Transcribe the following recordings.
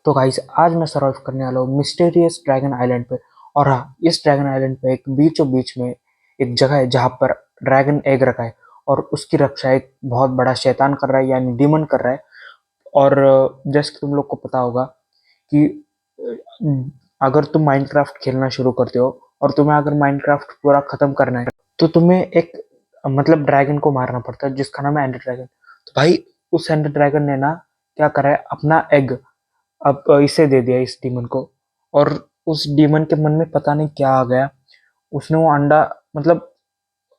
तो गाइस आज मैं सर्वाइव करने वाला हूँ मिस्टीरियस ड्रैगन आइलैंड पे। और हाँ, इस ड्रैगन आइलैंड पे एक बीचों बीच में एक जगह है जहाँ पर ड्रैगन एग रखा है और उसकी रक्षा एक बहुत बड़ा शैतान कर रहा है, यानी डीमन कर रहा है। और जैसे कि तुम लोग को पता होगा कि अगर तुम माइनक्राफ्ट खेलना शुरू करते हो और तुम्हें अगर माइनक्राफ्ट पूरा खत्म करना है तो तुम्हें एक मतलब ड्रैगन को मारना पड़ता है जिसका नाम है एंडर ड्रैगन। तो भाई उस एंडर ड्रैगन ने ना क्या करा है, अपना एग अब इसे दे दिया इस डीमन को। और उस डीमन के मन में पता नहीं क्या आ गया, उसने वो अंडा मतलब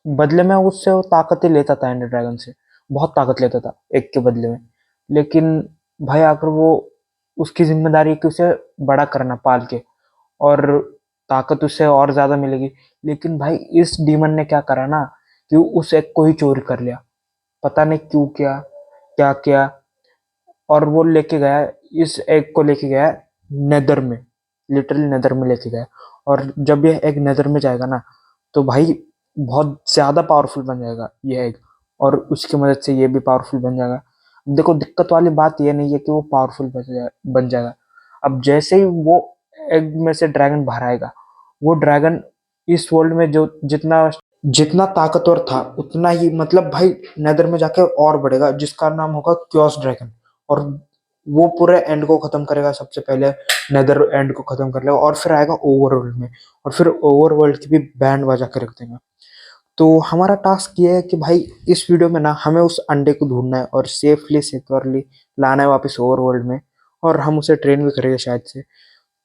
बदले में उससे वो ताकतें लेता था, एंडर ड्रैगन से बहुत ताकत लेता था एक के बदले में। लेकिन भाई आकर वो उसकी जिम्मेदारी है कि उसे बड़ा करना पाल के, और ताकत उससे और ज्यादा मिलेगी। लेकिन भाई इस डीमन ने क्या करा ना कि उस एग को ही चोरी कर लिया, पता नहीं क्यों किया, क्या किया। और वो लेके गया, इस एग को लेके गया नेदर में, लिटरली नेदर में लेके गया। और जब ये एग नेदर में जाएगा ना तो भाई बहुत ज्यादा पावरफुल बन जाएगा ये एग, और उसकी मदद से ये भी पावरफुल बन जाएगा। देखो दिक्कत वाली बात ये नहीं है कि वो पावरफुल बन जाएगा। अब जैसे ही वो एग में से ड्रैगन बाहर आएगा, वो ड्रैगन इस वर्ल्ड में जो जितना जितना ताकतवर था उतना ही मतलब भाई नेदर में जाके और बढ़ेगा, जिसका नाम होगा क्योस ड्रैगन। और वो पूरे एंड को खत्म करेगा, सबसे पहले नेदर एंड को खत्म कर लेगा और फिर आएगा ओवरवर्ल्ड में, और फिर ओवरवर्ल्ड की भी बैंड बजा के रख देगा। तो हमारा टास्क ये है कि भाई इस वीडियो में ना हमें उस अंडे को ढूंढना है और सेफली सिक्योरली लाना है वापस ओवरवर्ल्ड में। और हम उसे ट्रेन भी करेंगे शायद से।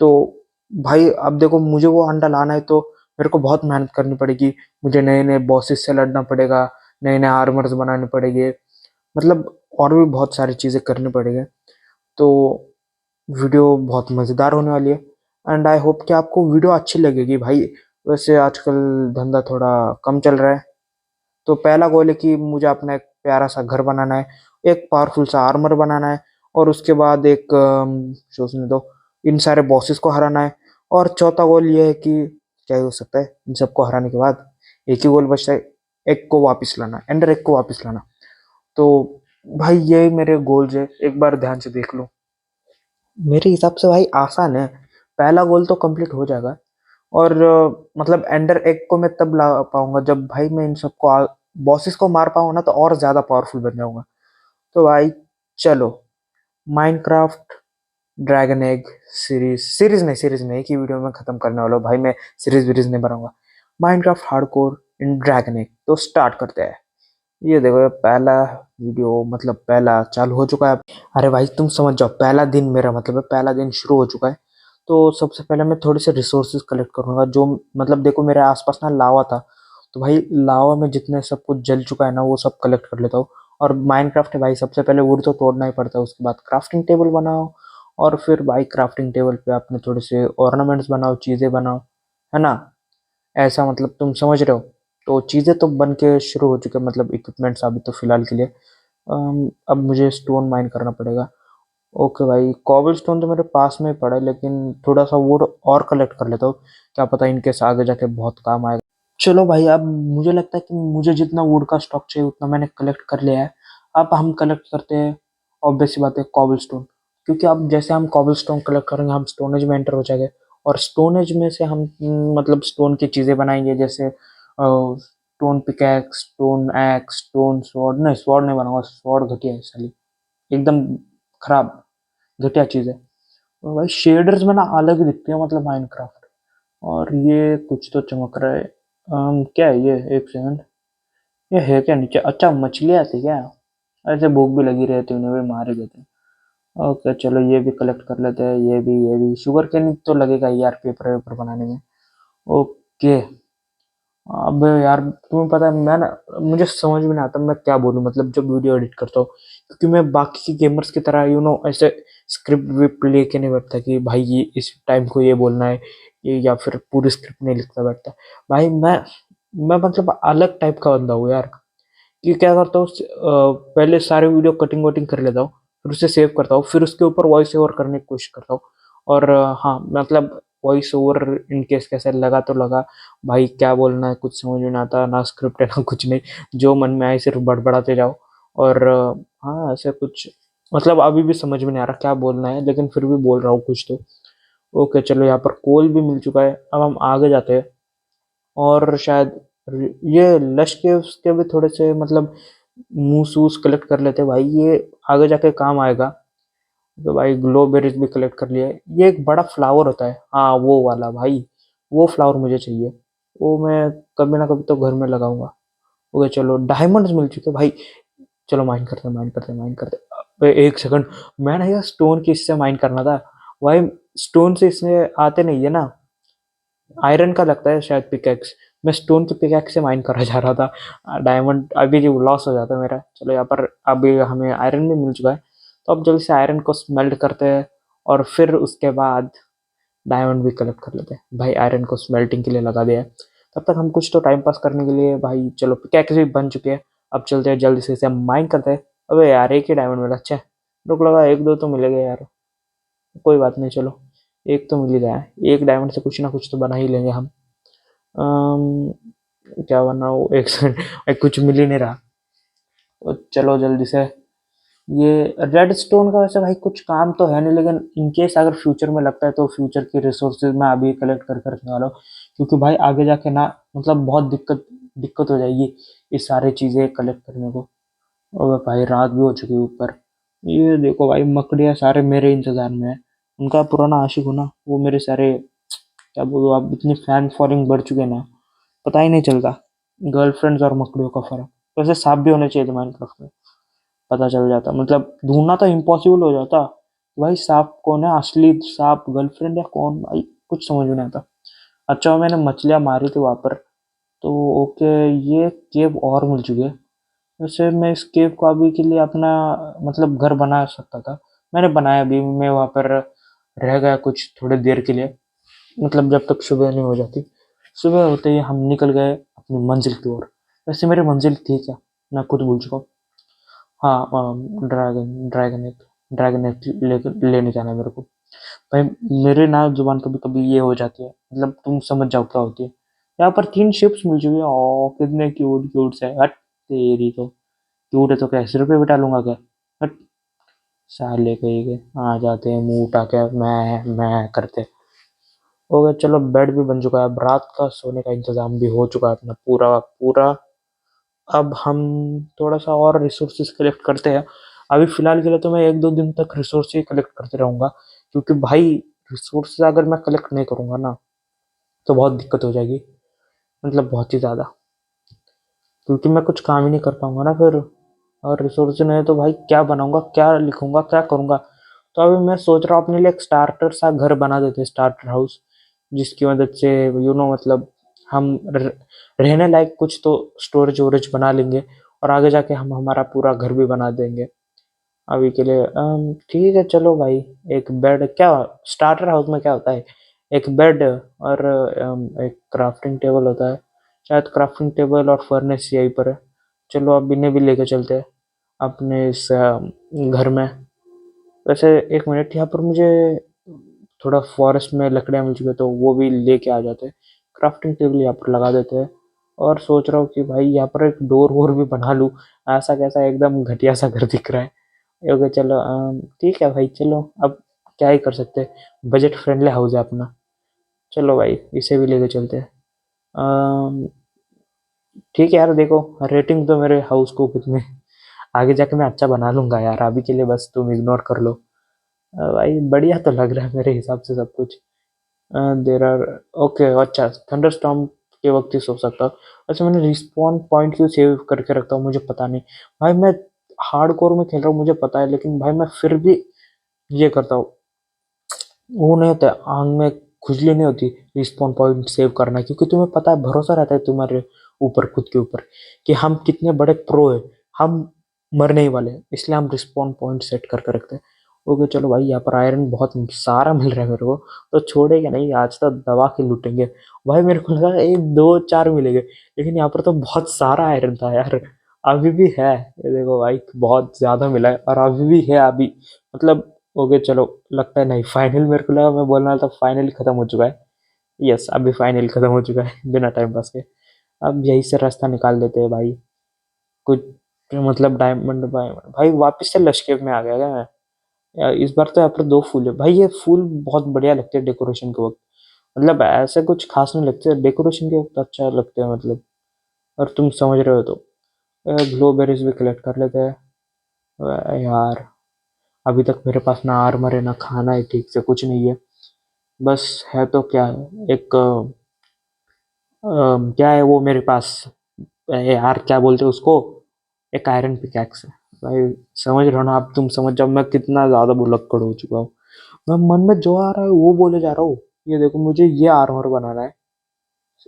तो भाई अब देखो, मुझे वो अंडा लाना है तो मेरे को बहुत मेहनत करनी पड़ेगी। मुझे नए नए बॉसेस से लड़ना पड़ेगा, नए नए आर्मर्स बनाने पड़ेंगे, मतलब और भी बहुत सारी चीजें करनी पड़ेगी। तो वीडियो बहुत मजेदार होने वाली है, एंड आई होप कि आपको वीडियो अच्छी लगेगी भाई। वैसे आजकल धंधा थोड़ा कम चल रहा है। तो पहला गोल है कि मुझे अपना एक प्यारा सा घर बनाना है, एक पावरफुल सा आर्मर बनाना है, और उसके बाद एक सोचने दो, इन सारे बॉसेस को हराना है। और चौथा गोल ये है कि क्या ही हो सकता है इन सबको हराने के बाद, एक ही गोल बचता है, एक को वापस लाना, एंडर एक को वापस लाना। तो भाई यही मेरे गोल्स है, एक बार ध्यान से देख लो। मेरे हिसाब से भाई आसान है, पहला गोल तो कंप्लीट हो जाएगा। और मतलब एंडर एग को मैं तब ला पाऊंगा जब भाई मैं इन सबको बॉसेस को मार पाऊंगा ना, तो और ज्यादा पावरफुल बन जाऊंगा। तो भाई चलो, माइनक्राफ्ट ड्रैगन एग सीरीज नहीं, एक ही वीडियो में खत्म करने वाला हूँ भाई, मैं सीरीज वीरीज नहीं बनाऊंगा। माइनक्राफ्ट हार्डकोर इन ड्रैगन एग, तो स्टार्ट करते हैं। ये देखो, ये पहला वीडियो मतलब पहला चालू हो चुका है। अरे भाई तुम समझ जाओ, पहला दिन मेरा मतलब है पहला दिन शुरू हो चुका है। तो सबसे पहले मैं थोड़े से रिसोर्सेज कलेक्ट करूंगा, जो मतलब देखो मेरे आसपास ना लावा था, तो भाई लावा में जितने सब कुछ जल चुका है ना वो सब कलेक्ट कर लेता हूँ। और माइनक्राफ्ट है भाई, सबसे पहले वुड तो तोड़ना ही पड़ता है, उसके बाद क्राफ्टिंग टेबल बनाओ, और फिर भाई क्राफ्टिंग टेबल पे अपने थोड़े से ऑर्नामेंट्स बनाओ, चीजें बनाओ, है ना। ऐसा मतलब तुम समझ रहे हो। तो चीजें तो बन के शुरू हो चुके हैं, मतलब इक्विपमेंट्स अभी तो फिलहाल के लिए। अब मुझे स्टोन माइन करना पड़ेगा। ओके भाई, कॉबल स्टोन तो मेरे पास में ही पड़ा है, लेकिन थोड़ा सा वुड और कलेक्ट कर लेता हूँ, क्या पता इनकेस आगे जाके बहुत काम आएगा। चलो भाई, अब मुझे लगता है कि मुझे जितना वुड का स्टॉक चाहिए उतना मैंने कलेक्ट कर लिया है। अब हम कलेक्ट करते हैं, ऑब्वियस सी बात है, कॉबल स्टोन। क्योंकि अब जैसे हम कॉबल स्टोन कलेक्ट करेंगे हम स्टोनेज में एंटर हो जाएंगे, और स्टोनेज में से हम मतलब स्टोन की चीजें बनाएंगे, जैसे stone pickaxe, stone x, stone sword. नहीं, स्वॉर्ड नहीं बनाऊंगा, स्वॉर्ड घटिया है साली, एकदम खराब, घटिया चीज है। और भाई शेडर्स में ना अलग ही दिखती है मतलब माइनक्राफ्ट। और ये कुछ तो चमक रहा है, क्या है ये, एक सेकंड, ये है क्या नीचे? अच्छा मछलियाँ थी क्या? ऐसे भूख भी लगी रहती, उन्हें भी मार ही देते हैं। ओके चलो, ये भी कलेक्ट कर लेते हैं, ये भी शुगर केन तो लगेगा यार पेपर वेपर बनाने में। ओके। अब यार तुम्हें पता है मैं ना, मुझे समझ में नहीं आता मैं क्या बोलूं मतलब जब वीडियो एडिट करता हूँ, क्योंकि मैं बाकी के गेमर्स की तरह ऐसे स्क्रिप्ट विप्ट लेके नहीं बैठता कि भाई ये इस टाइम को ये बोलना है, ये या फिर पूरी स्क्रिप्ट नहीं लिखता बैठता। भाई मैं मतलब अलग टाइप का बंदा हूँ यार। कि क्या करता हूँ, पहले सारे वीडियो कटिंग वटिंग कर लेता हूँ, फिर उसे सेव करता हूँ, फिर उसके ऊपर वॉइस ओवर करने की कोशिश करता हूँ। और हाँ मतलब वॉइस ओवर इन केस कैसे लगा तो लगा, भाई क्या बोलना है कुछ समझ में नहीं आता, ना स्क्रिप्ट है ना कुछ नहीं, जो मन में आए सिर्फ बड़बड़ाते जाओ। और हाँ ऐसे कुछ मतलब अभी भी समझ में नहीं आ रहा क्या बोलना है, लेकिन फिर भी बोल रहा हूँ कुछ तो। ओके चलो, यहाँ पर कोल भी मिल चुका है, अब हम आगे जाते हैं। और शायद ये लश के उसके भी थोड़े से मतलब मूस वूस कलेक्ट कर लेते हैं भाई, ये आगे जाके काम आएगा। तो भाई ग्लोबेरीज भी कलेक्ट कर लिया है। ये एक बड़ा फ्लावर होता है, हाँ वो वाला भाई, वो फ्लावर मुझे चाहिए। वो मैं कभी ना कभी तो घर में लगाऊंगा। ओके चलो, डायमंड्स मिल चुके हैं भाई। चलो माइन करते हैं, माइन करते हैं, माइन करते हैं। अबे एक सेकंड, मैं ना यार स्टोन की इससे माइन करना था भाई। स्टोन से इसमें आते नहीं है ना, आयरन का लगता है शायद पिकैक्स। मैं स्टोन की पिकैक्स से माइन करा जा रहा था, डायमंड अभी जो लॉस हो जाता मेरा। चलो यहाँ पर अभी हमें आयरन भी मिल चुका है, तो अब जल्दी से आयरन को स्मेल्ट करते हैं, और फिर उसके बाद डायमंड भी कलेक्ट कर लेते हैं भाई। आयरन को स्मेल्टिंग के लिए लगा दिया है, तब तक हम कुछ तो टाइम पास करने के लिए भाई, चलो पिकैक्स भी बन चुके हैं। अब चलते हैं जल्दी से इसे माइन करते हैं। अबे यार एक ही डायमंड मिला, अच्छा रुक, लगा एक दो तो मिलेगा यार। कोई बात नहीं, चलो एक तो मिल ही रहा है, एक डायमंड से कुछ ना कुछ तो बना ही लेंगे हम। अम, क्या बनाओ, एक सेकंड, कुछ मिल ही नहीं रहा। तो चलो जल्दी से, ये रेड स्टोन का वैसे भाई कुछ काम तो है नहीं, लेकिन इन केस अगर फ्यूचर में लगता है तो फ्यूचर की रिसोर्सेज मैं अभी कलेक्ट कर कर रखने वाला हूँ। क्योंकि भाई आगे जाके ना मतलब बहुत दिक्कत दिक्कत हो जाएगी ये सारी चीज़ें कलेक्ट करने को। और भाई रात भी हो चुकी है ऊपर। ये देखो भाई, मकड़ियाँ सारे मेरे इंतजार में है। उनका पुराना आशिक हो ना, वो मेरे सारे, क्या बोलूँ, अब इतनी फैन फॉलोइंग बढ़ चुके हैं ना, पता ही नहीं चलता गर्लफ्रेंड्स और मकड़ियों का फर्क। वैसे सांप भी होने चाहिए थे माइनक्राफ्ट में, पता चल जाता, मतलब ढूंढना तो इम्पॉसिबल हो जाता भाई। सांप कौन है, असली सांप गर्लफ्रेंड या कौन भाई, कुछ समझ में नहीं आता। अच्छा मैंने मछलियां मारी थी वहां पर, तो ओके, ये केव और मिल चुकी है। वैसे मैं इस केव को अभी के लिए अपना मतलब घर बना सकता था, मैंने बनाया भी। मैं वहां पर रह गया कुछ थोड़ी देर के लिए, मतलब जब तक सुबह नहीं हो जाती। सुबह होते ही हम निकल गए अपनी मंजिल की ओर। वैसे मेरी मंजिल थी क्या, मैं खुद भूल चुका हूँ। हाँ, ड्रैगन एग लेने जाना है मेरे को भाई। मेरे ना जुबान कभी कभी ये हो जाती है, मतलब तुम समझ जाओ क्या होती है। यहाँ पर 3 शिप्स मिल चुकी है, ओ कितने क्यूट क्यूट से, हट तेरी तो। क्यूट है तो क्या 80 रुपये बिठा लूंगा क्या, हट। साले कहीं के आ जाते हैं मुंह उठा के मैं करते। ओके चलो, बेड भी बन चुका है, अब रात का सोने का इंतजाम भी हो चुका है अपना पूरा पूरा। अब हम थोड़ा सा और रिसोर्सेज कलेक्ट करते हैं। अभी फिलहाल के लिए तो मैं एक दो दिन तक रिसोर्स ही कलेक्ट करते रहूंगा, क्योंकि भाई रिसोर्सेज अगर मैं कलेक्ट नहीं करूंगा ना तो बहुत दिक्कत हो जाएगी, मतलब बहुत ही ज़्यादा। क्योंकि मैं कुछ काम ही नहीं कर पाऊंगा ना फिर, और रिसोर्स नहीं है तो भाई क्या बनाऊंगा, क्या लिखूंगा, क्या करूंगा। तो अभी मैं सोच रहा हूँ अपने लिए एक स्टार्टर सा घर बना देते हैं, स्टार्टर हाउस, जिसकी मदद से मतलब हम रहने लायक कुछ तो स्टोरेज वोरेज बना लेंगे, और आगे जाके हम हमारा पूरा घर भी बना देंगे। अभी के लिए ठीक है चलो भाई। एक बेड क्या, स्टार्टर हाउस में क्या होता है, एक बेड और एक क्राफ्टिंग टेबल होता है। शायद क्राफ्टिंग टेबल और फर्नेस यहीं पर है। चलो अब इन्हें भी लेके चलते हैं अपने इस घर में। वैसे एक मिनट, यहाँ पर मुझे थोड़ा फॉरेस्ट में लकड़ियाँ मिल चुकी है, तो वो भी लेके आ जाते हैं। क्राफ्टिंग टेबल यहाँ पर लगा देते हैं। और सोच रहा हूँ कि भाई यहाँ पर एक डोर वोर भी बना लूँ। ऐसा कैसा एकदम घटिया सा घर दिख रहा है। ओके चलो, ठीक है भाई, चलो अब क्या ही कर सकते हैं, बजट फ्रेंडली हाउस है अपना। चलो भाई इसे भी लेके चलते हैं। अम, ठीक है यार, देखो रेटिंग तो मेरे हाउस को कितने, आगे जाके मैं अच्छा बना लूंगा यार, अभी के लिए बस तुम इग्नोर कर लो। भाई बढ़िया तो लग रहा है मेरे हिसाब से सब कुछ। देर आर, ओके अच्छा, थंडरस्टॉर्म के वक्त ही सो सकता हूँ। अच्छा मैंने रिस्पॉन पॉइंट क्यों सेव करके रखता हूँ मुझे पता नहीं भाई। मैं हार्डकोर में खेल रहा हूँ मुझे पता है, लेकिन भाई मैं फिर भी ये करता हूँ, वो नहीं होता है, आंख में खुजली नहीं होती रिस्पॉन पॉइंट सेव करना, क्योंकि तुम्हें पता है, भरोसा रहता है तुम्हारे ऊपर, खुद के ऊपर, कि हम कितने बड़े प्रो है, हम मरने ही वाले हैं, इसलिए हम रिस्पॉन पॉइंट सेट करके रखते हैं। ओके चलो भाई, यहाँ पर आयरन बहुत सारा मिल रहा है मेरे को, तो छोड़ेंगे नहीं, आज तो दबा के लूटेंगे। भाई मेरे को लगा एक दो चार मिलेंगे, लेकिन यहाँ पर तो बहुत सारा आयरन था यार। अभी भी है, ये देखो भाई बहुत ज्यादा मिला है, और अभी भी है अभी, मतलब। ओके चलो, लगता है नहीं, फाइनल मेरे को लगा, मैं बोलने वाला था फाइनली खत्म हो चुका है। यस, अभी फाइनली खत्म हो चुका है बिना टाइम पास के। अब यही से रास्ता निकाल देते हैं भाई, कुछ कि मतलब डायमंड वायमंड भाई वापस से लश्के में आ गया क्या मैं? यार इस बार तो यहाँ पर 2 फूल है भाई, ये फूल बहुत बढ़िया लगते हैं डेकोरेशन के वक्त। मतलब ऐसे कुछ खास नहीं लगते, डेकोरेशन के वक्त अच्छा लगते हैं मतलब। और तुम समझ रहे हो तो ब्लूबेरीज भी कलेक्ट कर लेते हैं। यार अभी तक मेरे पास ना आर्मर है ना खाना है, ठीक से कुछ नहीं है। बस है तो क्या है, एक क्या है वो मेरे पास, यार क्या बोलते हैं उसको, एक आयरन पिकैक्स है। भाई समझ रहे हो ना आप, तुम समझ जाओ मैं कितना ज्यादा भुलक्कड़ हो चुका हूँ। मैं मन में जो आ रहा है वो बोले जा रहा हूँ। ये देखो मुझे ये आर्मर बनाना है।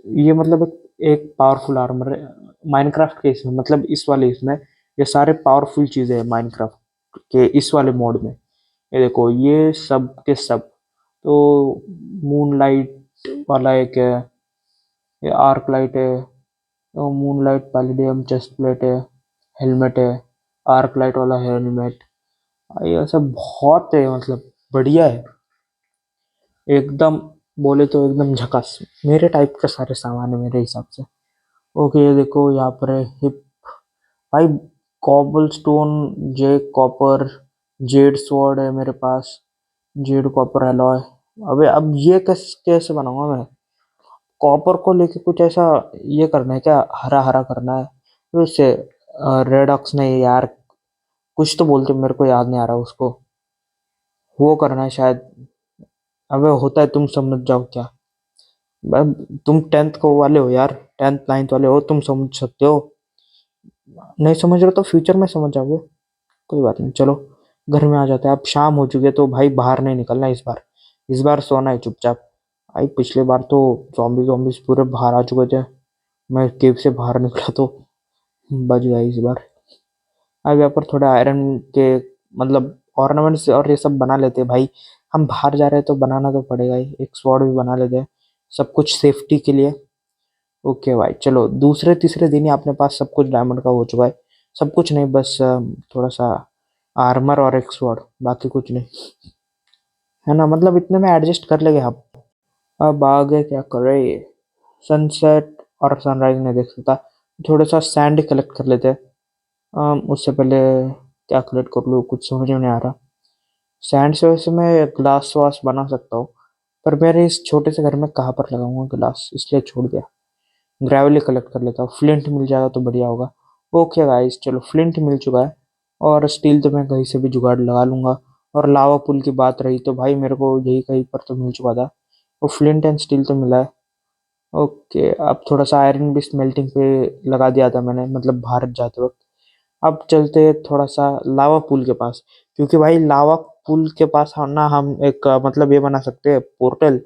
ये मतलब एक पावरफुल आर्मर है माइनक्राफ्ट के इसमें, मतलब इस वाले इसमें ये सारे पावरफुल चीजें हैं माइनक्राफ्ट के इस वाले मोड में। ये देखो ये सब के सब। तो मूनलाइट वाला एक है, ये आर्क लाइट है, मूनलाइट पैलिडियम चेस्ट प्लेट है, हेलमेट है, आर्क लाइट वाला हेलमेट। ये सब बहुत है मतलब, बढ़िया है एकदम। बोले तो एकदम झकास, मेरे टाइप के सारे सामान है मेरे हिसाब से। ओके ये देखो यहाँ पर है हिप भाई, कॉबल स्टोन, जे कॉपर, जेड स्वॉर्ड है मेरे पास, जेड कॉपर एलॉय। अबे अब ये कैसे बनाऊंगा मैं? कॉपर को लेके कुछ ऐसा ये करना है क्या, हरा हरा करना है तो उससे रेड ऑक्स नहीं यार, कुछ तो बोलते मेरे को याद नहीं आ रहा उसको, वो करना है शायद। अबे होता है, तुम समझ जाओ क्या। अब तुम 10th को वाले हो यार, 10th 9th वाले हो, तुम समझ सकते हो। नहीं समझ रहे तो फ्यूचर में समझ जाओगे। कोई बात नहीं, चलो घर में आ जाते हैं। अब शाम हो चुकी है तो भाई बाहर नहीं निकलना इस बार। इस बार सोना है चुपचाप। भाई पिछले बार तो zombies पूरे बाहर आ चुके थे, मैं केव से बाहर निकला तो बच गया इस बार। अब यहाँ पर थोड़ा आयरन के मतलब ऑर्नामेंट्स और ये सब बना लेते हैं भाई। हम बाहर जा रहे हैं तो बनाना तो पड़ेगा ही, एक स्वॉर्ड भी बना लेते हैं, सब कुछ सेफ्टी के लिए। ओके भाई चलो, दूसरे तीसरे दिन ही अपने पास सब कुछ डायमंड का हो चुका है। सब कुछ नहीं, बस थोड़ा सा आर्मर और एक स्वॉर्ड, बाकी कुछ नहीं है ना, मतलब इतने में एडजस्ट कर लेंगे हम। अब आगे क्या कर रहे हैं, सनसेट और सनराइज नहीं देख सकता, थोड़ा सा सैंड कलेक्ट कर लेते हैं। उससे पहले क्या कलेक्ट कर लूँ कुछ समझ में नहीं आ रहा। सैंड से वैसे मैं ग्लास वास बना सकता हूँ, पर मेरे इस छोटे से घर में कहाँ पर लगाऊंगा ग्लास, इसलिए छोड़ दिया। ग्रेवल ही कलेक्ट कर लेता हूँ, फ्लिंट मिल जाएगा तो बढ़िया होगा। ओके गाइस चलो, फ्लिंट मिल चुका है और स्टील तो मैं कहीं से भी जुगाड़ लगा लूंगा। और लावा पुल की बात रही तो भाई मेरे को यही कहीं पर तो मिल चुका था, वो फ्लिंट एंड स्टील तो मिला है। ओके अब थोड़ा सा आयरन भी स्मेल्टिंग पे लगा दिया था मैंने, मतलब भारत जाते वक्त। अब चलते हैं थोड़ा सा लावा पुल के पास, क्योंकि भाई लावा पुल के पास हम ना, हम एक मतलब ये बना सकते हैं पोर्टल,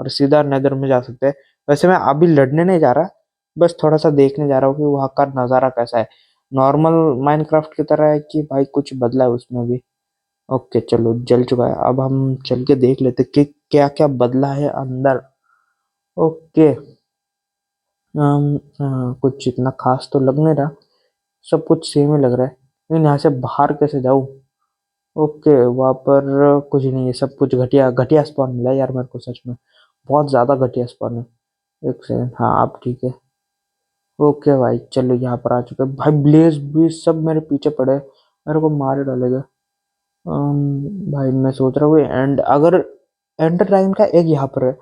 और सीधा नेदर में जा सकते हैं। वैसे मैं अभी लड़ने नहीं जा रहा, बस थोड़ा सा देखने जा रहा हूँ कि वहाँ का नज़ारा कैसा है। नॉर्मल माइनक्राफ्ट की तरह है कि भाई कुछ बदला है उसमें भी? ओके चलो जल चुका है, अब हम चल के देख लेते कि क्या क्या बदला है अंदर। ओके कुछ इतना खास तो लग नहीं रहा, सब कुछ सेम ही लग रहा है, लेकिन यहाँ से बाहर कैसे जाऊँ? ओके वहाँ पर कुछ नहीं है, सब कुछ घटिया घटिया स्पॉन मिला है यार मेरे को सच में, बहुत ज़्यादा घटिया स्पॉन है। एक सेकंड, हाँ आप ठीक है। ओके भाई चलो यहाँ पर आ चुके हैं भाई, ब्लेज भी सब मेरे पीछे पड़े हैं, मेरे को मार ही डालेगा। भाई मैं सोच रहा हूँ एंड अगर एंडर ड्रैगन का एग यहाँ पर है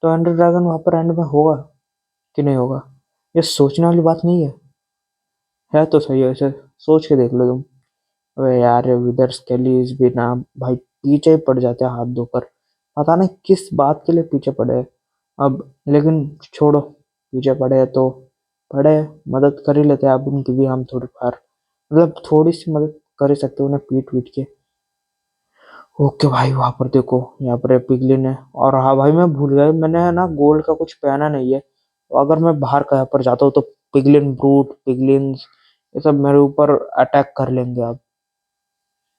तो एंडर ड्रैगन वहाँ पर एंड में होगा कि नहीं होगा, ये सोचने वाली बात नहीं है। है तो सही है वैसे, सोच के देख लो तुम। अबे यार विदर स्केलीज भी ना भाई पीछे ही पड़ जाते हैं हाथ धोकर, पता नहीं किस बात के लिए पीछे पड़े हैं। अब लेकिन छोड़ो, पीछे पड़े हैं तो पड़े हैं, मदद कर ही लेते हैं अब उनकी भी हम थोड़ी फार, मतलब थोड़ी सी मदद कर ही सकते हैं उन्हें पीट पीट के। ओके भाई वहां पर देखो, यहाँ पर पिगलिन है, और हाँ भाई मैं भूल गया मैंने है ना गोल्ड का कुछ पहना नहीं है, तो अगर मैं बाहर कहीं पर जाता हूँ तो पिगलिन ब्रूट पिगलिन ये सब मेरे ऊपर अटैक कर लेंगे अब,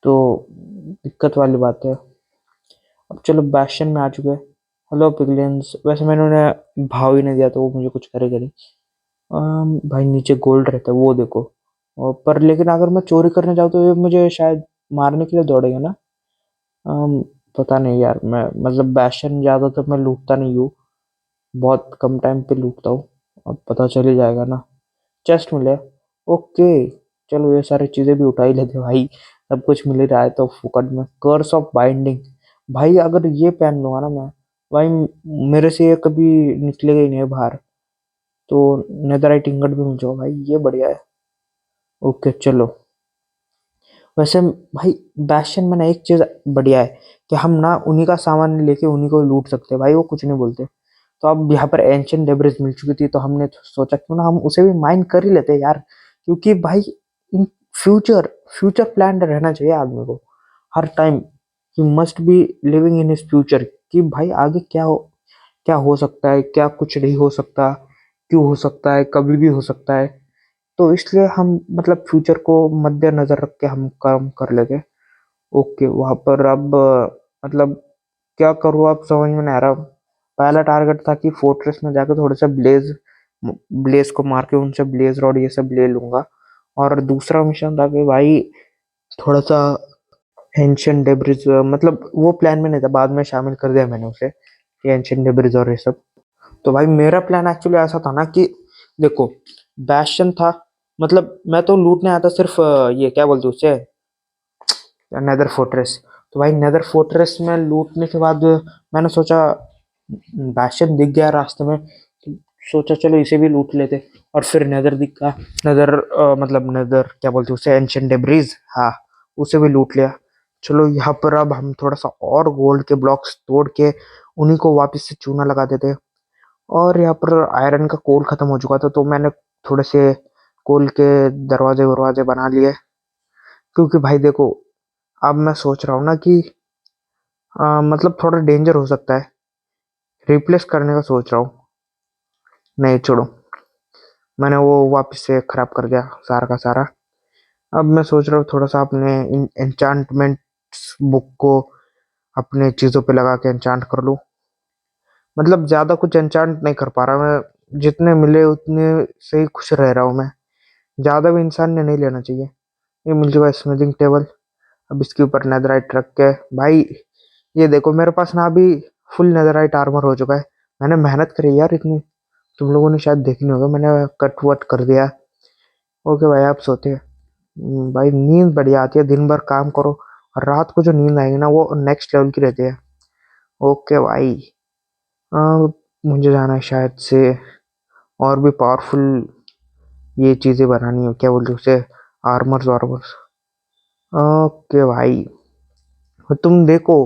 तो दिक्कत वाली बात है। अब चलो बैशन में आ चुके हैं। हेलो पिगलियंस, वैसे मैंने उन्हें भाव ही नहीं दिया तो वो मुझे कुछ करेगा नहीं। भाई नीचे गोल्ड रहता है वो देखो, और पर लेकिन अगर मैं चोरी करने जाऊँ तो ये मुझे शायद मारने के लिए दौड़ेगा ना। अम, पता नहीं यार, मैं मतलब बैशन ज़्यादा तो मैं लूटता नहीं हूँ, बहुत कम टाइम पे लूटता हूँ। अब पता चल ही जाएगा ना। चेस्ट मिले, ओके चलो ये सारी चीजें भी उठा ही लेते भाई, सब कुछ मिल ही रहा है तो फुकट में। कर्स ऑफ बाइंडिंग, भाई अगर ये पहन लूंगा ना मैं, भाई मेरे से ये कभी निकलेगा ही नहीं बाहर। तो नेदरराइट इंगट भी मिल जाओ भाई, ये बढ़िया है। ओके चलो। वैसे भाई बैशन में ना एक चीज बढ़िया है कि हम ना उन्हीं का सामान लेके उन्हीं को लूट सकते हैं भाई, वो कुछ नहीं बोलते। तो अब यहाँ पर एंशियंट डेब्रिस मिल चुकी थी तो हमने सोचा क्यों ना हम उसे भी माइन कर ही लेते हैं यार। क्योंकि भाई इन फ्यूचर फ्यूचर प्लान रहना चाहिए आदमी को हर time. He must be living in his future, कि भाई आगे क्या हो सकता है, क्या कुछ नहीं हो सकता, क्यों हो सकता है, कभी भी हो सकता है। तो इसलिए हम मतलब फ्यूचर को मद्देनजर रख के हम काम कर लेते। ओके वहां पर अब मतलब क्या करूँ अब समझ में नहीं आ रहा। पहला टारगेट था कि फोर्ट्रेस में जाकर थोड़ा सा ब्लेज ब्लेज को मार के उनसे ब्लेज रॉड ये सब ले लूंगा। और दूसरा मिशन था कि भाई थोड़ा सा एंशियंट डेब्रिज, मतलब वो प्लान में नहीं था, बाद में शामिल कर दिया मैंने उसे, ये एंशियंट डेब्रिज और ये सब। तो भाई मेरा प्लान एक्चुअली ऐसा था ना कि देखो बैशन था, मतलब मैं तो लूटने आया था सिर्फ ये क्या बोलते हैं उसे, नेदर फोर्ट्रेस। तो भाई नेदर फोर्ट्रेस में लूटने के बाद मैंने सोचा बैशन दिख गया रास्ते में, तो सोचा चलो इसे भी लूट लेते। और फिर नेदर दिखा, नेदर मतलब नेदर क्या बोलते हैं उसे, एंशियंट डेब्रिज, हाँ उसे भी लूट लिया। चलो यहाँ पर अब हम थोड़ा सा और गोल्ड के ब्लॉक्स तोड़ के उन्हीं को वापस से चूना लगा देते। और यहाँ पर आयरन का कोल खत्म हो चुका था तो मैंने थोड़े से कोल के दरवाजे वरवाजे बना लिए। क्योंकि भाई देखो अब मैं सोच रहा हूँ ना कि मतलब थोड़ा डेंजर हो सकता है, रिप्लेस करने का सोच रहा हूँ। नहीं छोड़ो, मैंने वो वापस से खराब कर दिया सारा का सारा। अब मैं सोच रहा हूँ थोड़ा सा अपने एन्चांटमेंट बुक को अपने चीजों पे लगा के एन्चांट कर लूँ। मतलब ज्यादा कुछ एन्चांट नहीं कर पा रहा मैं, जितने मिले उतने से ही खुश रह रहा हूँ मैं। ज्यादा भी इंसान ने नहीं लेना चाहिए। ये मिल चुका है स्मिथिंग टेबल। अब इसके ऊपर नेदराइट रख के भाई, ये देखो मेरे पास ना अभी फुल नेदराइट आर्मर हो चुका है। मैंने मेहनत करी यार इतनी, तुम लोगों ने शायद देखनी होगा, मैंने कट वट कर दिया। ओके भाई आप सोते हैं। भाई नींद बढ़िया आती है, दिन भर काम करो और रात को जो नींद आएगी ना वो नेक्स्ट लेवल की रहती है। ओके भाई मुझे जाना है शायद से और भी पावरफुल ये चीजें बनानी है, क्या बोलते हैं उसे, आर्मर्स वार्मर्स। ओके भाई तुम देखो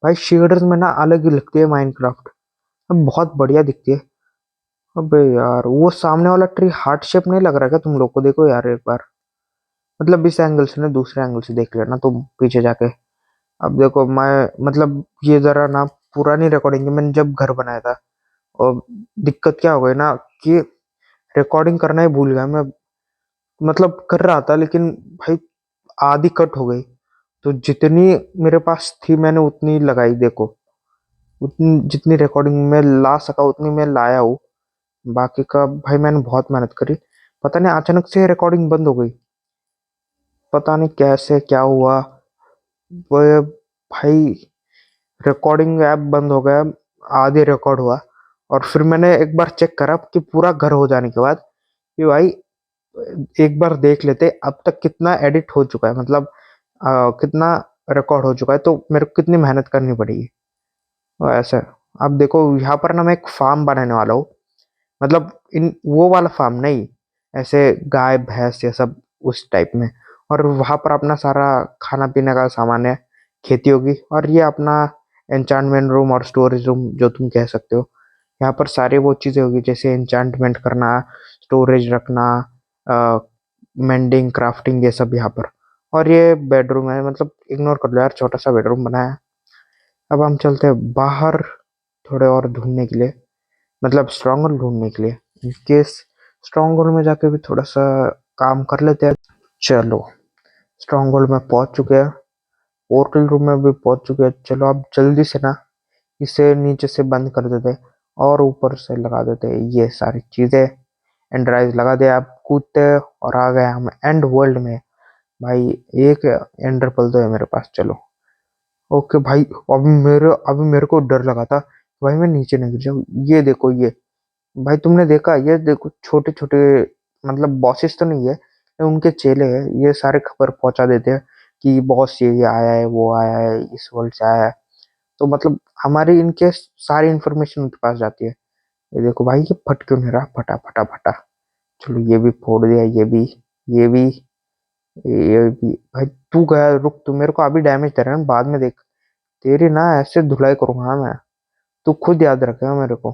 भाई शेडर्स में ना अलग ही लगती है माइनक्राफ्ट, अब बहुत बढ़िया दिखती है। अबे यार वो सामने वाला ट्री हार्ट शेप नहीं लग रहा क्या तुम लोग को, देखो यार एक बार, मतलब इस एंगल से ना दूसरे एंगल से देख लेना तुम पीछे जाके। अब देखो मैं मतलब ये जरा ना पुरानी रिकॉर्डिंग है, मैंने जब घर बनाया था। और दिक्कत क्या हो गई ना कि रिकॉर्डिंग करना ही भूल गया मैं, मतलब कर रहा था लेकिन भाई आधी कट हो गई। तो जितनी मेरे पास थी मैंने उतनी लगाई देखो, उतनी जितनी रिकॉर्डिंग में ला सका उतनी मैं लाया हूँ। बाकी का भाई मैंने बहुत मेहनत करी, पता नहीं अचानक से रिकॉर्डिंग बंद हो गई, पता नहीं कैसे क्या हुआ वो। भाई रिकॉर्डिंग ऐप बंद हो गया, आधे रिकॉर्ड हुआ। और फिर मैंने एक बार चेक करा कि पूरा घर हो जाने के बाद कि भाई एक बार देख लेते अब तक कितना एडिट हो चुका है, मतलब कितना रिकॉर्ड हो चुका है, तो मेरे को कितनी मेहनत करनी पड़ेगी। तो ऐसा है। अब देखो यहाँ पर ना मैं एक फार्म बनाने वाला हूँ, मतलब इन वो वाला फार्म नहीं, ऐसे गाय भैंस ये सब उस टाइप में। और वहां पर अपना सारा खाना पीने का सामान है, खेती होगी, और ये अपना एन्चांटमेंट रूम और स्टोरेज रूम जो तुम कह सकते हो। यहाँ पर सारी वो चीजें होगी जैसे एन्चांटमेंट करना, स्टोरेज रखना, मेंडिंग क्राफ्टिंग ये सब यहाँ पर। और ये बेडरूम है, मतलब इग्नोर कर लो यार, छोटा सा बेडरूम बनाया है। अब हम चलते हैं बाहर थोड़े और ढूंढने के लिए, मतलब स्ट्रॉन्ग होल्ड ढूंढने के लिए, इन केस स्ट्रॉन्ग होल्ड में जाके भी थोड़ा सा काम कर लेते हैं। चलो स्ट्रॉन्ग होल्ड में पहुंच चुके हैं, पोर्टल रूम में भी पहुंच चुके हैं। चलो अब जल्दी से ना इसे नीचे से बंद कर देते हैं और ऊपर से लगा देते हैं ये सारी चीजें। एंड ड्राइव लगा दिया, आप कूदते हैं और आ गए हम एंड वर्ल्ड में। भाई एक एंडर पल तो है मेरे पास, चलो। ओके भाई अभी मेरे को डर लगा था भाई मैं नीचे नहीं गिर जाऊँ। ये देखो ये, भाई तुमने देखा ये देखो छोटे छोटे, मतलब बॉसेस तो नहीं है उनके चेले हैं, ये सारे खबर पहुंचा देते हैं कि बॉस ये आया है, वो आया है, इस वर्ल्ड से आया है। तो मतलब हमारी इनके सारी इन्फॉर्मेशन उनके पास जाती है। ये देखो भाई, ये फट क्यों नहीं रहा, फटा फटा फटा। चलो ये भी फोड़ दिया, ये भी, ये भी। भाई तू गया, रुक, तू मेरे को अभी डैमेज दे रहा है ना, बाद में देख, तेरी ना ऐसे धुलाई करूंगा मैं। तू खुद याद रखेगा मेरे को।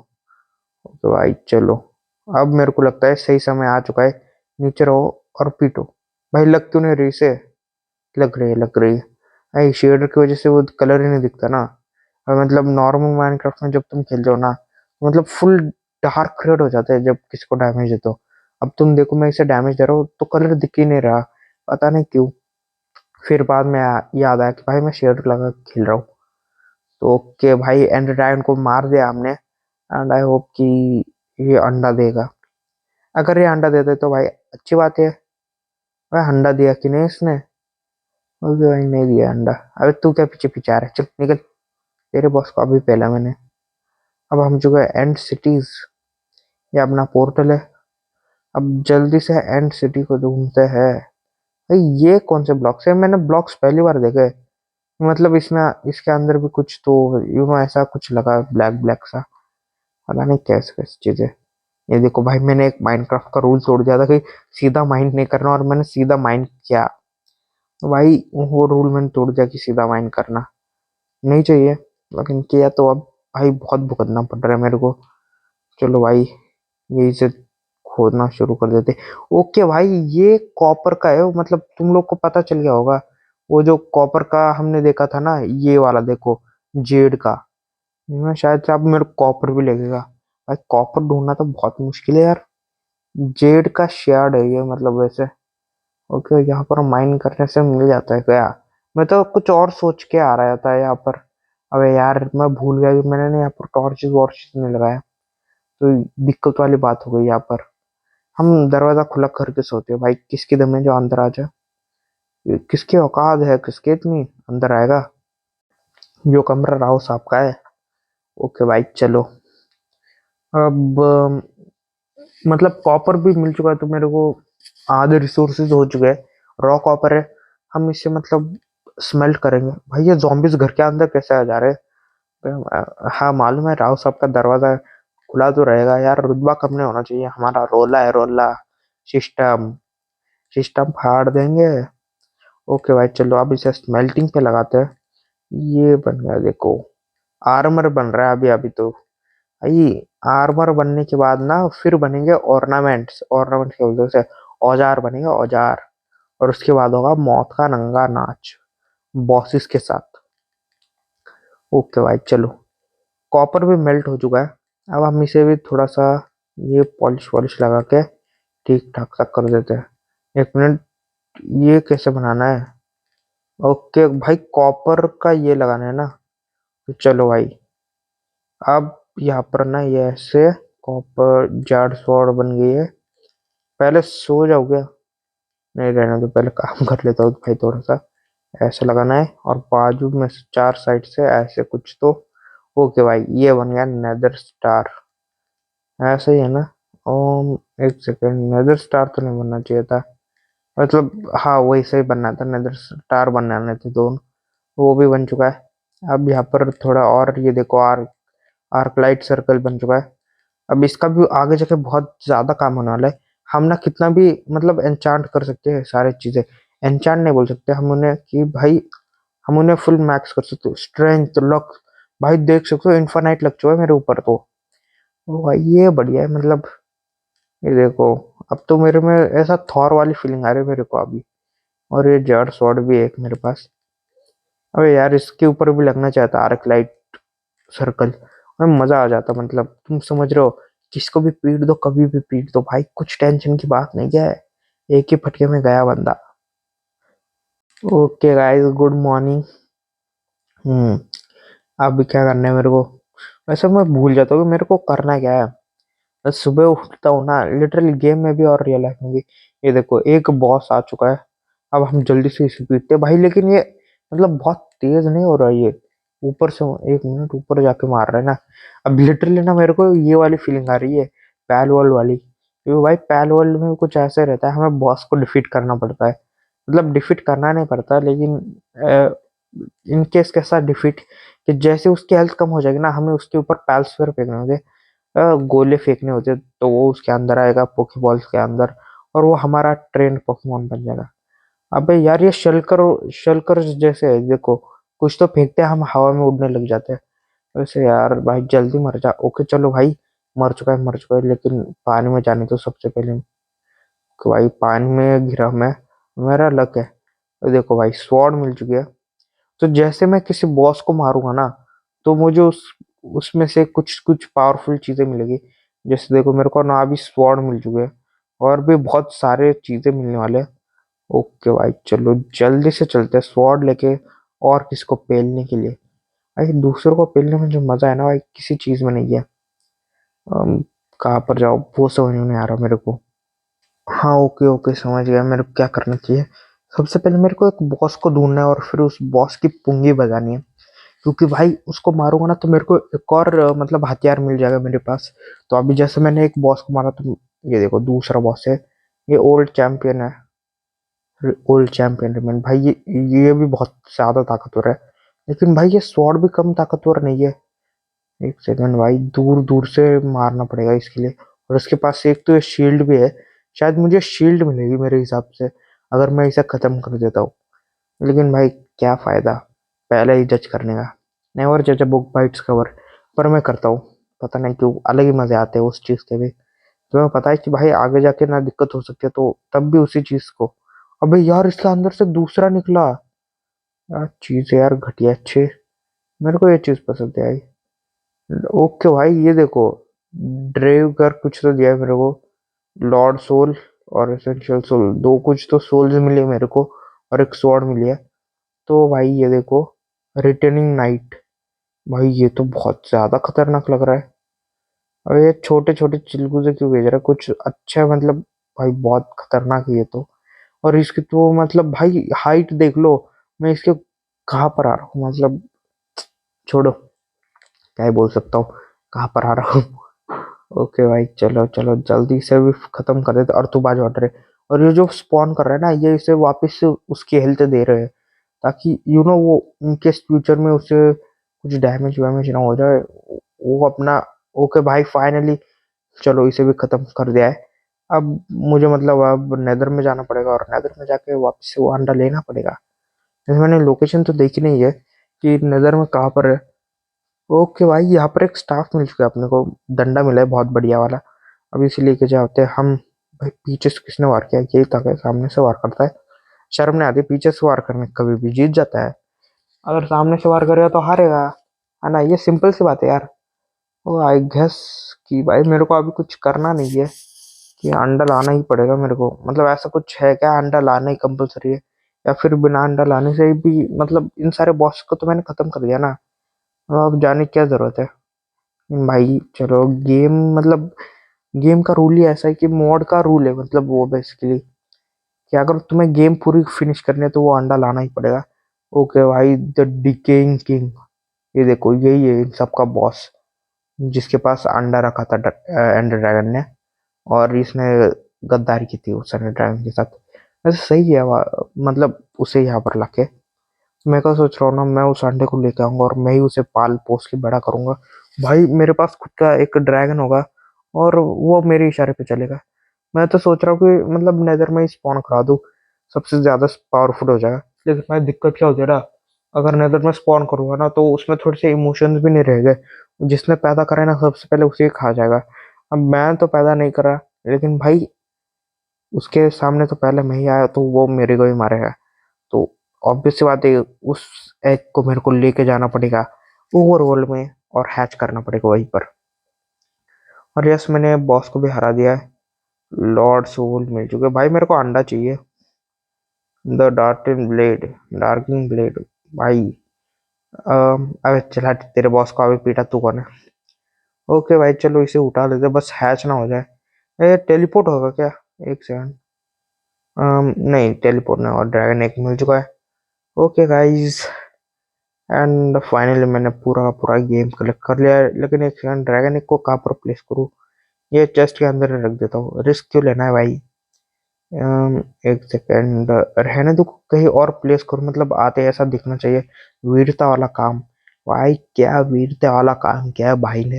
तो भाई चलो, अब मेरे को लगता है सही समय आ चुका है। नीचे रहो और पीटो। भाई लग क्यों नहीं रही से? लग रही है, लग रही है। भाई शेडर की वजह से वो कलर ही नहीं दिखता ना। और मतलब नॉर्मल माइनक्राफ्ट में जब तुम खेल जाओ ना, तो मतलब फुल डार्क रेड हो जाता है जब किसी को डैमेज दे तो। अब तुम देखो, मैं इसे डैमेज दे रहा हूँ तो कलर दिख ही नहीं रहा, पता नहीं क्यों। फिर बाद में याद आया कि भाई मैं शेडर लगा के खेल रहा हूँ। तो ओके भाई, एंड ड्रैगन को मार दिया हमने। एंड आई होप कि ये अंडा देगा। अगर ये अंडा देते तो भाई अच्छी बात है। भाई अंडा दिया कि नहीं इसने? ओके भाई, नहीं दिया अंडा। अबे तू क्या पीछे पीछे आ रहा है, चल निकल। तेरे बॉस को अभी पहला मैंने। अब हम जो है एंड सिटीज, ये अपना पोर्टल है। अब जल्दी से एंड सिटी को ढूंढते हैं। भाई ये कौन से ब्लॉक्स है? मैंने ब्लॉक्स पहली बार देखे। मतलब इसमें, इसके अंदर भी कुछ तो ऐसा कुछ लगा, ब्लैक ब्लैक सा। पता नहीं कैसे कैसी चीज है। ये देखो भाई, मैंने एक माइनक्राफ्ट का रूल तोड़ दिया था कि सीधा माइंड नहीं करना, और मैंने सीधा माइंड किया। तो भाई वो रूल मैंने तोड़ दिया कि सीधा माइंड करना नहीं चाहिए, लेकिन किया तो अब भाई बहुत भुगतना पड़ रहा है मेरे को। चलो भाई, यही से खोदना शुरू कर देते। ओके भाई, ये कॉपर का है, मतलब तुम लोग को पता चल गया होगा। वो जो कॉपर का हमने देखा था ना, ये वाला देखो, जेड का। मैं शायद से अब मेरे को कॉपर भी लगेगा। भाई कॉपर ढूंढना तो बहुत मुश्किल है यार। जेड का शेड है ये, मतलब वैसे। ओके, यहाँ पर माइन करने से मिल जाता है क्या? मैं तो कुछ और सोच के आ रहा था यहाँ पर। अबे यार, मैं भूल गया कि मैंने ना यहाँ पर टॉर्चेस वॉर्चेस नहीं लगाया। तो दिक्कत वाली बात हो गई यहाँ पर। हम दरवाजा खुला करके सोते हैं भाई, किसकी दम है जो अंदर आ जाए? ये किसकी औकात है, किसके इतनी अंदर आएगा? जो कमरा राव साहब का है। ओके भाई चलो। अब मतलब कॉपर भी मिल चुका है तो मेरे को आधे रिसोर्सेज हो चुके हैं। रॉ कॉपर है, हम इसे मतलब स्मेल्ट करेंगे। भाई ये zombies घर के अंदर कैसे आ जा रहे हैं? हाँ मालूम है, राव साहब का दरवाजा खुला तो रहेगा यार। रुतबा कम नहीं होना चाहिए हमारा। रोला है रोला। सिस्टम, सिस्टम फाड़ देंगे। ओके भाई चलो, अब इसे स्मेल्टिंग पे लगाते हैं। ये बन गया देखो, आर्मर बन रहा है अभी अभी तो। भाई आर्मर बनने के बाद ना फिर बनेंगे ऑर्नामेंट्स। ऑर्नामेंट्स क्या बोलते हैं उसे? औजार बनेगा, औजार। और उसके बाद होगा मौत का नंगा नाच, बॉसेस के साथ। ओके भाई चलो, कॉपर भी मेल्ट हो चुका है। अब हम इसे भी थोड़ा सा ये पॉलिश वॉलिश लगा के ठीक ठाक सा कर देते हैं। एक मिनट, ये कैसे बनाना है? ओके भाई, कॉपर का ये लगाना है ना। तो चलो भाई, अब यहाँ पर ना ये ऐसे कॉपर जाड स्वॉर्ड बन गई है। पहले सो जाओ क्या? नहीं रहना, तो पहले काम कर लेता हूँ भाई थोड़ा सा। ऐसे लगाना है, और बाजू में से चार साइड से ऐसे कुछ तो। ओके भाई, ये बन गया नेदर स्टार। ऐसे ही है ना? ओम, एक सेकेंड, नेदर स्टार तो नहीं बनना चाहिए था। मतलब हाँ, वही सही बनना था, नेदर स्टार बनाने थे दोनों। वो भी बन चुका है। अब यहाँ पर थोड़ा और, ये देखो, आर्क लाइट सर्कल बन चुका है। अब इसका भी आगे जाके बहुत ज्यादा काम होने वाला है। हम ना कितना भी मतलब एन्चांट कर सकते हैं सारे चीजें। एन्चांट नहीं बोल सकते हम उन्हें कि भाई, हम उन्हें फुल मैक्स कर सकते हो। स्ट्रेंथ, लक, भाई देख सकते हो इन्फानाइट लग चुका है मेरे ऊपर तो। ओ भाई ये बढ़िया है मतलब। ये देखो, अब तो मेरे में ऐसा थॉर वाली फीलिंग आ रही है मेरे को अभी। और ये जड़ स्वॉर्ड भी है एक मेरे पास। अबे यार, इसके ऊपर भी लगना चाहता आर्क लाइट सर्कल, में मजा आ जाता। मतलब तुम समझ रहे हो, किसको भी पीट दो, कभी भी पीट दो भाई, कुछ टेंशन की बात नहीं है। एक ही फटके में गया बंदा। Okay guys, good morning. Hmm, अब क्या करना है मेरे को? वैसे मैं भूल जाता हूँ कि मेरे को करना क्या है। मैं सुबह उठता हूँ ना, लिटरली गेम में भी और रियल लाइफ में भी। ये देखो, एक बॉस आ चुका है। अब हम जल्दी से इसे पीटते हैं भाई, लेकिन ये मतलब बहुत तेज नहीं हो रहा है ये। ऊपर से, एक मिनट, ऊपर जाके मार रहा है ना। अब लिटरली ना मेरे को ये वाली फीलिंग आ रही है, पैल वॉल वाली। क्योंकि भाई पैल वर्ल्ड में कुछ ऐसे रहता है, हमें बॉस को डिफीट करना पड़ता है। मतलब डिफीट करना नहीं पड़ता, लेकिन इन केस कैसा डिफीट कि जैसे उसकी हेल्थ कम हो जाएगी ना, हमें उसके ऊपर पैलस्फेयर फेंकने होंगे, गोले फेंकने होते, तो वो उसके अंदर आएगा पोकेबॉल्स के अंदर, और वो हमारा ट्रेंड पोकेमॉन बन जाएगा। अबे यार ये शलकर शलकर जैसे है, देखो कुछ तो फेंकते हैं हम हवा में उड़ने लग जाते हैं। वैसे यार भाई जल्दी मर जा। ओके चलो भाई, मर चुका है, लेकिन पानी में जाने तो सबसे पहले कि भाई पानी में गिरा मैं, मेरा लक है। तो देखो भाई स्वॉर्ड मिल चुकी है। तो जैसे मैं किसी बॉस को मारूंगा ना, तो मुझे उसमें से कुछ कुछ पावरफुल चीजें मिलेगी। जैसे देखो मेरे को ना अभी स्वॉर्ड मिल चुके हैं, और भी बहुत सारे चीजें मिलने वाले हैं। ओके भाई चलो जल्दी से चलते हैं स्वॉर्ड लेके, और किसको पेलने के लिए। भाई दूसरों को पेलने में जो मजा है ना भाई, किसी चीज में नहीं है। कहाँ पर जाओ वो समझ में नहीं आ रहा मेरे को। हाँ ओके ओके समझ गया मेरे को क्या करना चाहिए। सबसे पहले मेरे को एक बॉस को ढूंढना है, और फिर उस बॉस की पुंगी बजानी है। क्योंकि भाई उसको मारूंगा ना, तो मेरे को एक और मतलब हथियार मिल जाएगा मेरे पास। तो अभी जैसे मैंने एक बॉस को मारा, तो ये देखो दूसरा बॉस है। ये ओल्ड चैंपियन है। ओल्ड चैंपियन रिमेन भाई, ये भी बहुत ज्यादा ताकतवर है। लेकिन भाई ये स्वॉर्ड भी कम ताकतवर नहीं है। एक सेकंड भाई, दूर दूर से मारना पड़ेगा इसके लिए। और उसके पास एक तो ये शील्ड भी है। शायद मुझे शील्ड मिलेगी मेरे हिसाब से, अगर मैं इसे खत्म कर देता हूँ। लेकिन भाई क्या फायदा पहले ही जज करने का। नेवर जज a book by its cover. पर मैं करता हूँ। पता नहीं क्यों अलग ही मजे आते हैं उस चीज के भी। तुम्हें पता है कि भाई आगे जाके ना दिक्कत हो सकती है, तो तब भी उसी चीज को। अबे यार इसके अंदर से दूसरा निकला। यार चीज है यार घटिया अच्छे। मेरे को ये चीज पसंद है आई। ओके भाई ये देखो, ड्रेव कर कुछ तो दिया है मेरे को। लॉर्ड सोल और एसेंशियल सोल, दो कुछ तो सोल्स मिले मेरे को, और एक स्वॉर्ड मिली है। तो भाई ये देखो, रिटर्निंग नाइट। भाई ये तो बहुत ज्यादा खतरनाक लग रहा है। और ये छोटे छोटे चिलगू से क्यों भेज रहा है, कुछ अच्छा मतलब। भाई बहुत खतरनाक है ये तो। और इसकी तो मतलब भाई हाइट देख लो। मैं इसके कहाँ पर आ रहा हूँ मतलब, छोड़ो, क्या ही बोल सकता हूँ, कहाँ पर आ रहा हूँ। ओके भाई चलो चलो जल्दी से भी खत्म कर देते, और तू बाज ऑर्डर है। और ये जो स्पॉन कर रहा है ना, ये इसे वापस से उसकी हेल्थ दे रहे हैं, ताकि वो इनके फ्यूचर में उसे कुछ डैमेज वैमेज ना हो जाए। वो अपना। ओके भाई फाइनली, चलो इसे भी खत्म कर दिया है। अब मुझे मतलब अब नेदर में जाना पड़ेगा, और नेदर में जाके वापस से वो अंडा लेना पड़ेगा। जैसे मैंने लोकेशन तो देखी नहीं है कि नेदर में कहाँ पर है। ओके भाई यहाँ पर एक स्टाफ मिल चुका है अपने को। डंडा मिला है बहुत बढ़िया वाला। अब इसे लेके जाते हैं हम। भाई पीछे से किसने वार किया, यही तक है, सामने से वार करता है। शर्म नहीं आती पीछे से वार करने, कभी भी जीत जाता है। अगर सामने से वार करेगा तो हारेगा, है ना, ये सिंपल सी बात है यार। ओ आई गेस कि भाई मेरे को अभी कुछ करना नहीं है, कि अंडा लाना ही पड़ेगा मेरे को। मतलब ऐसा कुछ है क्या, अंडा लाना ही कंपलसरी है, या फिर बिना अंडा लाने से भी मतलब इन सारे बॉस को तो मैंने खत्म कर दिया ना। अब जाने की क्या जरूरत है। भाई चलो गेम मतलब, गेम का रूल ही ऐसा है कि मॉड का रूल है, मतलब वो बेसिकली कि अगर तुम्हें गेम पूरी फिनिश करनी है तो वो अंडा लाना ही पड़ेगा। ओके भाई द डिकेइंग किंग, ये देखो यही है इन सबका बॉस, जिसके पास अंडा रखा था एंडर ड्रैगन ने। और इसने गद्दारी की थी उस एंडर ड्रैगन के साथ। वैसे सही है मतलब उसे यहाँ पर लाके मैं क्या सोच रहा हूँ ना, मैं उस अंडे को लेके आऊंगा, और मैं ही उसे पाल पोस के बड़ा करूंगा। भाई मेरे पास खुद का एक ड्रैगन होगा, और वो मेरे इशारे पे चलेगा। मैं तो सोच रहा हूँ कि मतलब नेदर में ही स्पॉन करा दूँ, सबसे ज्यादा पावरफुल हो जाएगा। लेकिन भाई दिक्कत क्या होती है ना, अगर नेदर में स्पॉन करूंगा ना, तो उसमें थोड़े से इमोशंस भी नहीं रह गए। जिसने पैदा करा है ना, सबसे पहले उसे ही खा जाएगा। अब मैं तो पैदा नहीं करा, लेकिन भाई उसके सामने तो पहले मैं ही आया, तो वो मेरे को ही मारेगा। तो ऑब्वियस सी बात है, उस एग को मेरे को लेके जाना पड़ेगा ओवरवर्ल्ड में, और हैच करना पड़ेगा वहीं पर। और यस मैंने बॉस को भी हरा दिया है। लॉर्ड सोल मिल चुके हैं। भाई मेरे को अंडा चाहिए। द डार्किंग ब्लेड भाई। अबे चला तेरे बॉस को अभी पीटा तू कौन है। ओके भाई चलो इसे उठा लेते, बस हैच ना हो जाए। टेलीपोर्ट होगा क्या, एक सेकंड। नहीं टेलीपोर्ट नहीं, और ड्रैगन एक मिल चुका है। ओके गाइस, एंड फाइनली मैंने पूरा का पूरा गेम कलेक्ट कर लिया है। लेकिन एक सेकंड, ड्रैगन एक को कहाँ पर प्लेस करूँ। ये चेस्ट के अंदर ही रख देता हूँ, रिस्क क्यों लेना है भाई। एक सेकेंड रहने दो, कहीं और प्लेस करो, मतलब आते ऐसा दिखना चाहिए। वीरता वाला काम भाई, क्या वीरता वाला काम किया है भाई ने।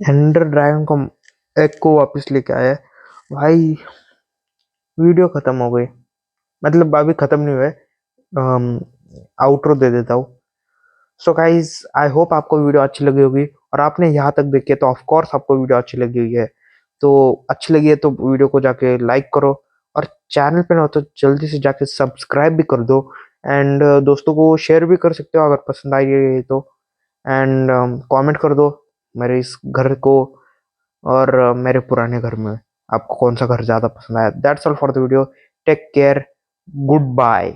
एंडर ड्रैगन को एक को वापस लेके आया है भाई। वीडियो खत्म हो गई, मतलब अभी खत्म नहीं हुआ है, आउटरो दे देता हूँ। सो गाइज आई होप आपको वीडियो अच्छी लगी होगी, और आपने यहाँ तक देखी है तो ऑफ कोर्स आपको वीडियो अच्छी लगी हुई है। तो अच्छी लगी है तो वीडियो को जाके लाइक करो, और चैनल पे ना हो तो जल्दी से जाके सब्सक्राइब भी कर दो। एंड दोस्तों को शेयर भी कर सकते हो अगर पसंद आई है तो। एंड कमेंट कर दो मेरे इस घर को, और मेरे पुराने घर में आपको कौन सा घर ज्यादा पसंद आया। That's all for the video, take care, good bye.